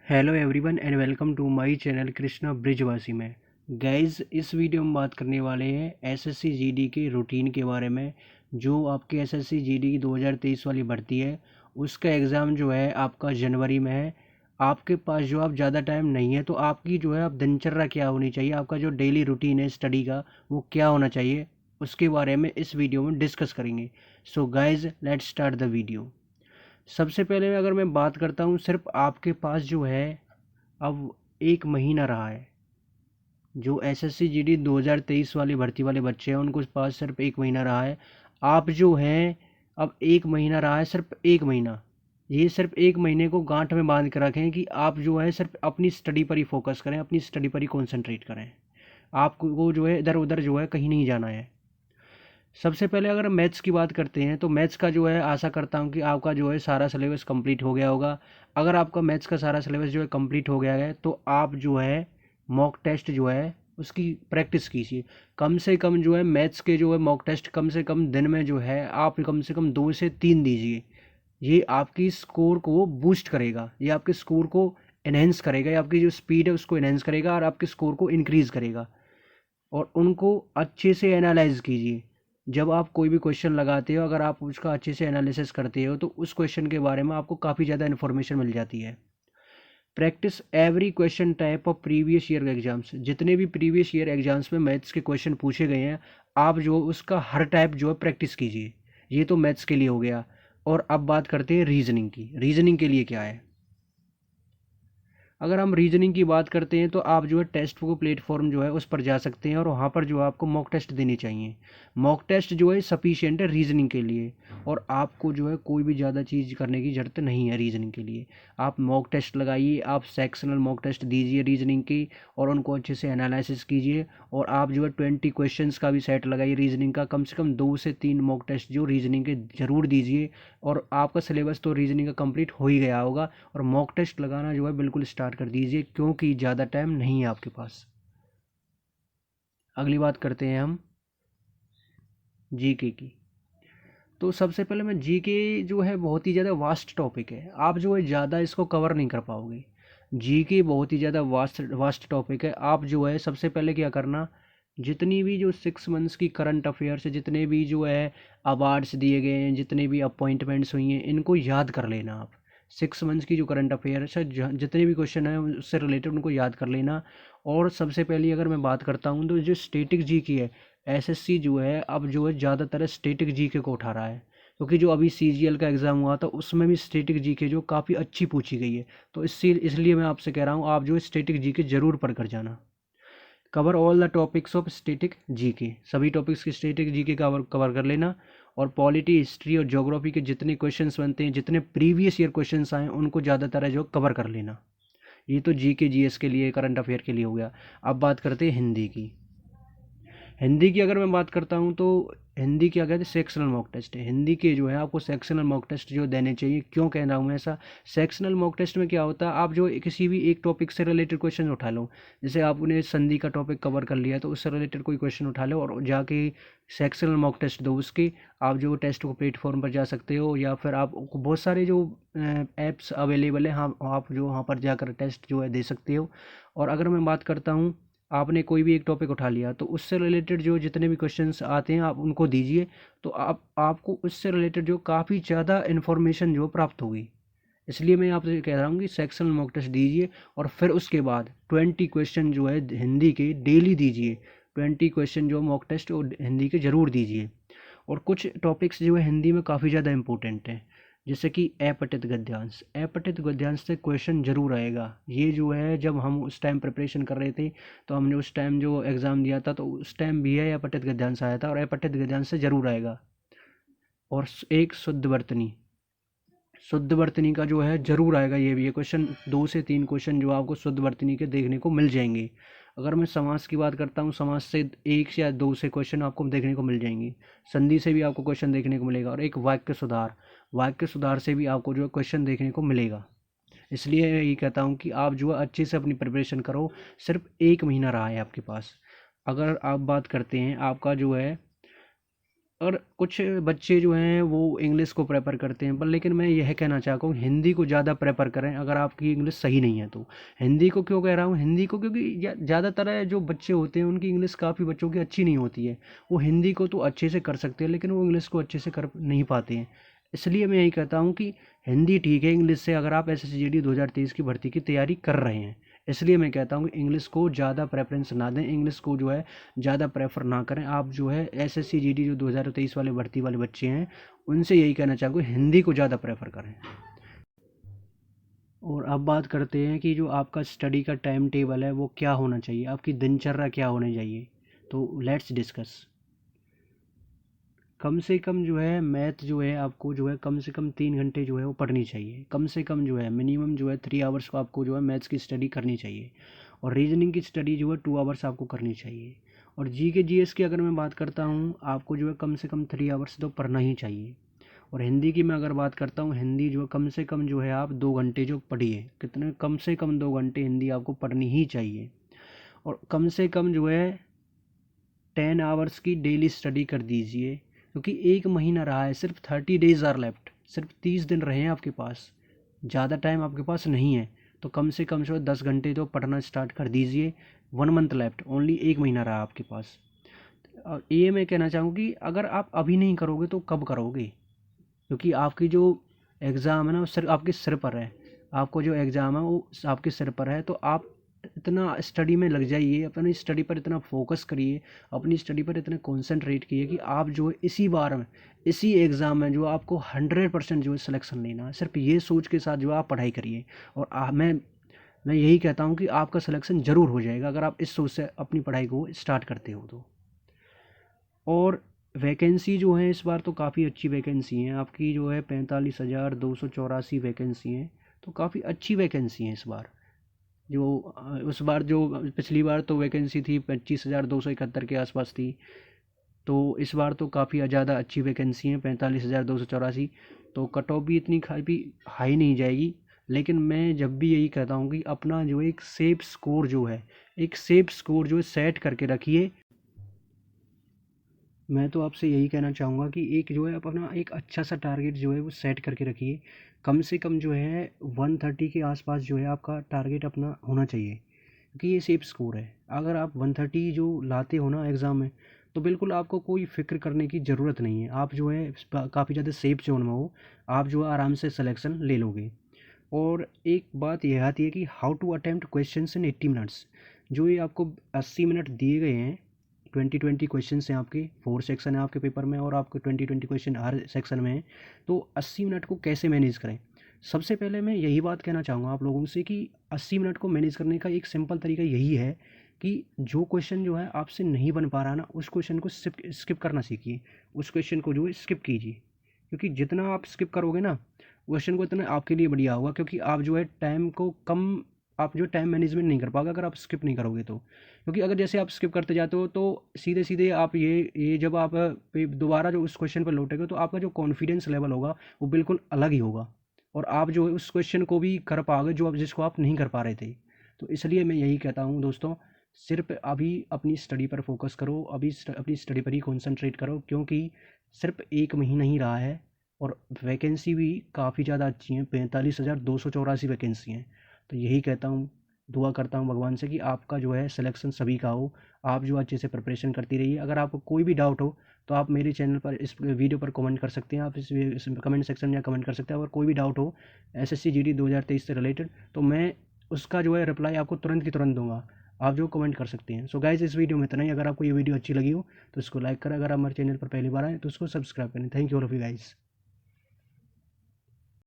Hello everyone and welcome to my channel Krishna Brijwasi में। Guys, इस video में बात करने वाले हैं एसएससी जीडी के रूटीन के बारे में। जो आपके एसएससी जीडी की 2023 वाली भर्ती है, उसका एग्ज़ाम जो है आपका जनवरी में है। आपके पास जो आप ज़्यादा टाइम नहीं है, तो आपकी जो है आप दिनचर्या क्या होनी चाहिए, आपका जो डेली रूटीन है स्टडी का वो क्या होना चाहिए, उसके बारे में इस वीडियो में डिस्कस करेंगे। So guys, let's start the video. सबसे पहले अगर मैं बात करता हूँ, सिर्फ आपके पास जो है अब एक महीना रहा है। जो एसएससी जीडी 2023 वाली भर्ती वाले बच्चे हैं, उनको पास सिर्फ एक महीना रहा है। आप जो हैं, अब एक महीना रहा है, सिर्फ एक महीना। ये सिर्फ एक महीने को गांठ में बांध कर रखें कि आप जो है सिर्फ अपनी स्टडी पर ही फोकस करें, अपनी स्टडी पर ही कॉन्सेंट्रेट करें। आपको जो है इधर उधर जो है कहीं नहीं जाना है। सबसे पहले अगर मैथ्स की बात करते हैं, तो मैथ्स का जो है आशा करता हूँ कि आपका जो है सारा सिलेबस कंप्लीट हो गया होगा। अगर आपका मैथ्स का सारा सिलेबस जो है कंप्लीट हो गया है, तो आप जो है मॉक टेस्ट जो है उसकी प्रैक्टिस कीजिए। कम से कम जो है मैथ्स के जो है मॉक टेस्ट कम से कम दिन में जो है आप कम से कम 2 से 3 दीजिए। ये आपकी स्कोर को बूस्ट करेगा, ये आपके स्कोर को एनहेंस करेगा, ये आपकी जो स्पीड है उसको एनहेंस करेगा और आपके स्कोर को इंक्रीज़ करेगा। और उनको अच्छे से एनालाइज कीजिए। जब आप कोई भी क्वेश्चन लगाते हो, अगर आप उसका अच्छे से एनालिसिस करते हो, तो उस क्वेश्चन के बारे में आपको काफ़ी ज़्यादा इन्फॉर्मेशन मिल जाती है। Practice every question type of previous year exams. जितने भी प्रीवियस ईयर एग्जाम्स में मैथ्स के क्वेश्चन पूछे गए हैं, आप जो उसका हर टाइप जो है प्रैक्टिस कीजिए। ये तो मैथ्स के लिए हो गया। और अब बात करते हैं रीजनिंग की। रीजनिंग के लिए क्या है? अगर हम रीजनिंग की बात करते हैं, तो आप जो है टेस्ट को प्लेटफॉर्म जो है उस पर जा सकते हैं और वहाँ पर जो है आपको मॉक टेस्ट देने चाहिए। मॉक टेस्ट जो है सफिशिएंट है रीजनिंग के लिए, और आपको जो है कोई भी ज़्यादा चीज़ करने की ज़रूरत नहीं है रीजनिंग के लिए। आप मॉक टेस्ट लगाइए, आप सेक्शनल मॉक टेस्ट दीजिए रीजनिंग की, और उनको अच्छे से एनालिसिस कीजिए। और आप जो है 20 क्वेश्चंस का भी सेट लगाइए रीजनिंग का। कम से कम 2 से 3 मॉक टेस्ट जो रीजनिंग के ज़रूर दीजिए। और आपका सिलेबस तो रीजनिंग का कंप्लीट हो ही गया होगा, और मॉक टेस्ट लगाना जो है बिल्कुल स्टार्ट कर दीजिए, क्योंकि ज़्यादा टाइम नहीं है आपके पास। अगली बात करते हैं हम जीके की। तो सबसे पहले मैं जीके जो है बहुत ही ज़्यादा वास्ट टॉपिक है, आप जो है ज़्यादा इसको कवर नहीं कर पाओगे। जीके बहुत ही ज़्यादा वास्ट वास्ट टॉपिक है। आप जो है सबसे पहले क्या करना, जितनी भी जो 6 मंथ्स की करंट अफेयर्स है, जितने भी जो है अवार्ड्स दिए गए हैं, जितने भी अपॉइंटमेंट्स हुई हैं, इनको याद कर लेना आप। 6 मंथ्स की जो करंट अफेयर्स है, जितने भी क्वेश्चन हैं उससे रिलेटेड उनको याद कर लेना। और सबसे पहले अगर मैं बात करता हूँ, तो जो स्टेटिक जीके है, एसएससी जो है अब जो है ज़्यादातर स्टेटिक जीके को उठा रहा है। क्योंकि जो अभी सीजीएल का एग्ज़ाम हुआ था, उसमें भी स्टेटिक जीके जो काफ़ी अच्छी पूछी गई है। तो इसलिए मैं आपसे कह रहा हूँ, आप जो स्टेटिक जीके ज़रूर पढ़ कर जाना। Cover all the topics of static GK, सभी टॉपिक्स की स्टेटिक जीके कवर कवर कर लेना। और पॉलिटी, हिस्ट्री और ज्योग्राफी के जितने क्वेश्चंस बनते हैं, जितने प्रीवियस ईयर क्वेश्चंस आए, उनको ज़्यादातर है जो कवर कर लेना। ये तो जीके जीएस के लिए, करंट अफेयर के लिए हो गया। अब बात करते हैं हिंदी की। हिंदी की अगर मैं बात करता हूँ, तो हिंदी की अगर सेक्शनल मॉक टेस्ट है, हिंदी के जो है आपको सेक्शनल मॉक टेस्ट जो देने चाहिए। क्यों कह रहा हूँ मैं ऐसा? सेक्शनल मॉक टेस्ट में क्या होता है, आप जो किसी भी एक टॉपिक से रिलेटेड क्वेश्चन उठा लो। जैसे आपने संधि का टॉपिक कवर कर लिया, तो उससे रिलेटेड कोई क्वेश्चन उठा लो और जाके सेक्शनल मॉक टेस्ट दो उसके। आप जो टेस्ट को प्लेटफॉर्म पर जा सकते हो, या फिर आप बहुत सारे जो ऐप्स अवेलेबल है, हाँ, आप जो वहाँ पर जाकर टेस्ट जो है दे सकते हो। और अगर मैं बात करता हूँ, आपने कोई भी एक टॉपिक उठा लिया, तो उससे रिलेटेड जो जितने भी क्वेश्चंस आते हैं आप उनको दीजिए। तो आपको उससे रिलेटेड जो काफ़ी ज़्यादा इन्फॉर्मेशन जो प्राप्त होगी। इसलिए मैं आपसे कह रहा हूँ कि सेक्शनल मॉक टेस्ट दीजिए, और फिर उसके बाद 20 क्वेश्चन जो है हिंदी के डेली दीजिए। 20 क्वेश्चन जो मॉक टेस्ट वो हिंदी के ज़रूर दीजिए। और कुछ टॉपिक्स जो है हिंदी में काफ़ी ज़्यादा इंपॉर्टेंट हैं, जैसे कि अपठित गद्यांश। अपठित गद्यांश से क्वेश्चन जरूर आएगा। ये जो है जब हम उस टाइम प्रिपरेशन कर रहे थे, तो हमने उस टाइम जो एग्ज़ाम दिया था, तो उस टाइम भी है अपठित गद्यांश आया था, और अपठित गद्यांश से जरूर आएगा। और एक शुद्ध वर्तनी, शुद्ध वर्तनी का जो है जरूर आएगा। ये भी ये क्वेश्चन 2 से 3 क्वेश्चन जो आपको शुद्ध वर्तनी के देखने को मिल जाएंगे। अगर मैं समास की बात करता हूँ, समास से 1 या 2 से क्वेश्चन आपको देखने को मिल जाएंगे। संधि से भी आपको क्वेश्चन देखने को मिलेगा, और एक वाक्य सुधार, वाक्य सुधार से भी आपको जो है क्वेश्चन देखने को मिलेगा। इसलिए मैं ये कहता हूँ कि आप जो है अच्छे से अपनी प्रिपरेशन करो। सिर्फ एक महीना रहा है आपके पास। अगर आप बात करते हैं आपका जो है और कुछ बच्चे जो हैं वो इंग्लिश को प्रेफर करते हैं, पर लेकिन मैं यह कहना चाहता हूँ हिंदी को ज़्यादा प्रेफर करें। अगर आपकी इंग्लिश सही नहीं है तो हिंदी को क्यों कह रहा हूँ, हिंदी को क्योंकि ज़्यादातर जो बच्चे होते हैं उनकी इंग्लिश काफ़ी बच्चों की अच्छी नहीं होती है। वो हिंदी को तो अच्छे से कर सकते हैं लेकिन वो इंग्लिश को अच्छे से कर नहीं पाते हैं। इसलिए मैं यही कहता हूँ कि हिंदी ठीक है इंग्लिश से, अगर आप SSC GD 2023 की भर्ती की तैयारी कर रहे हैं। इसलिए मैं कहता हूँ कि इंग्लिश को ज़्यादा प्रेफरेंस ना दें, इंग्लिश को जो है ज़्यादा प्रेफर ना करें। आप जो है SSC GD जो 2023 वाले भर्ती वाले बच्चे हैं उनसे यही कहना चाहूँगा हिंदी को ज़्यादा प्रेफर करें। और अब बात करते हैं कि जो आपका स्टडी का टाइम टेबल है वो क्या होना चाहिए, आपकी दिनचर्या क्या होनी चाहिए। तो लेट्स डिस्कस। कम से कम जो है मैथ जो है आपको जो है कम से कम 3 घंटे जो है वो पढ़नी चाहिए। कम से कम जो है मिनिमम जो है 3 आवर्स को आपको जो है मैथ्स की स्टडी करनी चाहिए। और रीजनिंग की स्टडी जो है 2 आवर्स आपको करनी चाहिए। और GK GS की अगर मैं बात करता हूँ, आपको जो है कम से कम 3 आवर्स तो पढ़ना ही चाहिए। और हिंदी की मैं अगर बात करता हूँ, हिंदी जो है कम से कम जो है आप 2 घंटे जो पढ़िए, कितने कम से कम 2 घंटे हिंदी आपको पढ़नी ही चाहिए। और कम से कम जो है 10 आवर्स की डेली स्टडी कर दीजिए, क्योंकि एक महीना रहा है, सिर्फ 30 डेज आर लेफ्ट, सिर्फ 30 दिन रहे हैं आपके पास, ज़्यादा टाइम आपके पास नहीं है। तो कम से कम जो 10 घंटे तो पढ़ना स्टार्ट कर दीजिए। 1 मंथ लेफ्ट, ओनली एक महीना रहा आपके पास। और ये मैं कहना चाहूँ कि अगर आप अभी नहीं करोगे तो कब करोगे, क्योंकि आपकी जो एग्ज़ाम है ना वो सिर्फ आपके सिर पर है। आपको जो एग्ज़ाम है वो आपके सिर पर है, तो आप इतना स्टडी में लग जाइए, अपनी स्टडी पर इतना फोकस करिए, अपनी स्टडी पर इतना कंसंट्रेट कीजिए कि आप जो है इसी बार में, इसी एग्ज़ाम में जो आपको 100% जो है सिलेक्शन लेना है। सिर्फ ये सोच के साथ जो है आप पढ़ाई करिए। और मैं यही कहता हूँ कि आपका सिलेक्शन ज़रूर हो जाएगा अगर आप इस सोच से अपनी पढ़ाई को स्टार्ट करते हो तो। और वैकेंसी जो है इस बार तो काफ़ी अच्छी वैकेंसी हैं आपकी, जो है 45,284 वैकेंसी हैं। तो काफ़ी अच्छी वैकेंसी हैं इस बार। जो उस बार जो पिछली बार तो वैकेंसी थी 25,271 के आसपास थी। तो इस बार तो काफ़ी ज़्यादा अच्छी वैकेंसी हैं, 45,284। तो कट ऑफ भी इतनी काफ़ी हाई नहीं जाएगी। लेकिन मैं जब भी यही कहता हूँ कि अपना जो एक सेफ स्कोर जो है, एक सेफ स्कोर जो है सेट करके रखिए। मैं तो आपसे यही कहना चाहूँगा कि एक जो है आप अपना एक अच्छा सा टारगेट जो है वो सेट करके रखिए। कम से कम जो है 130 के आसपास जो है आपका टारगेट अपना होना चाहिए, क्योंकि ये सेफ स्कोर है। अगर आप 130 जो लाते हो ना एग्ज़ाम में, तो बिल्कुल आपको कोई फ़िक्र करने की ज़रूरत नहीं है। आप जो है काफ़ी ज़्यादा सेफ जोन में हो, आप जो है आराम से सिलेक्शन ले लोगे। और एक बात यह आती है कि how to attempt questions in 80 minutes. जो ये आपको 80 मिनट दिए गए हैं, 20-20 क्वेश्चन हैं आपके, 4 सेक्शन है आपके पेपर में और आपके 20-20 क्वेश्चन हर सेक्शन में है। तो 80 मिनट को कैसे मैनेज करें। सबसे पहले मैं यही बात कहना चाहूँगा आप लोगों से कि 80 मिनट को मैनेज करने का एक सिंपल तरीका यही है कि जो क्वेश्चन जो है आपसे नहीं बन पा रहा ना, उस क्वेश्चन को स्किप करना सीखिए। उस क्वेश्चन को जो है स्किप कीजिए, क्योंकि जितना आप स्किप करोगे ना क्वेश्चन को, इतना आपके लिए बढ़िया होगा। क्योंकि आप जो है टाइम को कम, आप जो टाइम मैनेजमेंट नहीं कर पाओगे अगर आप स्किप नहीं करोगे तो। क्योंकि अगर जैसे आप स्किप करते जाते हो तो सीधे सीधे आप ये जब आप दोबारा जो उस क्वेश्चन पर लौटेगे तो आपका जो कॉन्फिडेंस लेवल होगा वो बिल्कुल अलग ही होगा। और आप जो है उस क्वेश्चन को भी कर पाओगे जो जिसको आप नहीं कर पा रहे थे। तो इसलिए मैं यही कहता हूँ दोस्तों, सिर्फ अभी अपनी स्टडी पर फोकस करो, अभी अपनी स्टडी पर ही कॉन्सेंट्रेट करो, क्योंकि सिर्फ एक महीना ही रहा है। और वैकेंसी भी काफ़ी ज़्यादा अच्छी हैं, 45,284 वैकेंसी हैं। तो यही कहता हूँ, दुआ करता हूँ भगवान से कि आपका जो है सिलेक्शन सभी का हो। आप जो अच्छे से प्रिपरेशन करती रहिए। अगर आपको कोई भी डाउट हो तो आप मेरे चैनल पर, इस वीडियो पर कमेंट कर सकते हैं। आप इस कमेंट सेक्शन में कमेंट कर सकते हैं। अगर कोई भी डाउट हो SSC GD 2023 से रिलेटेड, तो मैं उसका जो है रिप्लाई आपको तुरंत की तुरंत दूंगा। आप जो कमेंट कर सकते हैं। सो गाइज, इस वीडियो में इतना ही। अगर आपको ये वीडियो अच्छी लगी हो तो इसको लाइक करें। अगर आप हमारे चैनल पर पहली बार आए तो उसको सब्सक्राइब करें। Thank you all of you guys.